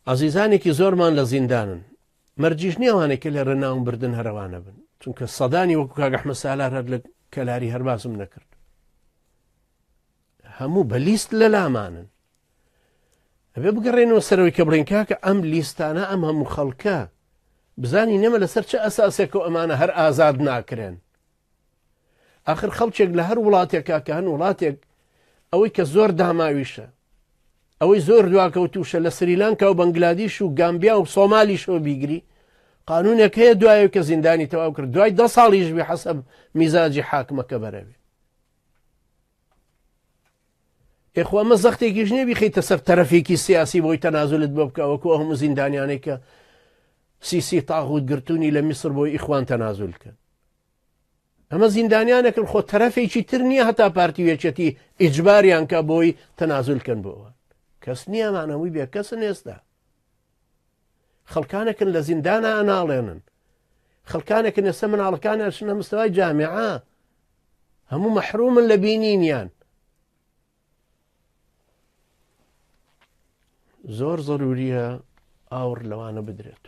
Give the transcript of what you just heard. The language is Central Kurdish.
عزیزانێکی زۆرمان لە زیندانن مەرجیش نیێوانێک کە لێ ڕێناوم بردن هەروانە بن چونکە سەدانی وەکو کاک ئەحمەد سالار هەر لە کەلاری هەرباسم نەکرد هەموو بە لیست لە لامانن ئەبێ بگەڕێنەوە سەرەوەی کە بڵێن کاکە ئەم لیستانە ئەم هەموو خەڵکە بزانی نەمە لەسەر چه ئەساسێک و ئەمانە هەر ئازاد ناکرێن آخر خەڵکێک لە هەر وڵاتێکا کە هەن وڵاتێک ئەوەی کە زۆر داماویشە ئەوەی زۆر دواکەوتوشە لە سریلانکا و بەنگلادیش و گامبیا و سۆمالیشەوە بیگری قانونێک هەیە دوایە کە زیندانی تەواو کرد دوای 10 ساڵیش بێ حەسەب میزاجی حاکمەکە بەرەوێ ئێخوا ئەمە زەختێکیش نێ بیخەیتە سەر تەرەفێکی سیاسی بۆی تەنازولت بۆ بکە وەکو هەموو زیندانیانەی کە سیسی تاغوت گرتوونی لە میسر بۆی ئیخوان تەنازول کرد ئەمە زیندانیانەکەن خۆ تەرەفێکی تر نییە هەتا پارتی وێچەتی ئیجباریان کە بۆی تەنازولکەن بۆەوە کەس نییە مانەوەی بێ کەسن ئێستا خەڵکانێکن لە زیندانە ئەناڵێنن خەڵکانێکن ئێستا مناڵەکانیان چنە مستەوای جامعە هەموو مەحرومن لە بینینیان زۆر ضروریە ئاور لەوانە بدرێت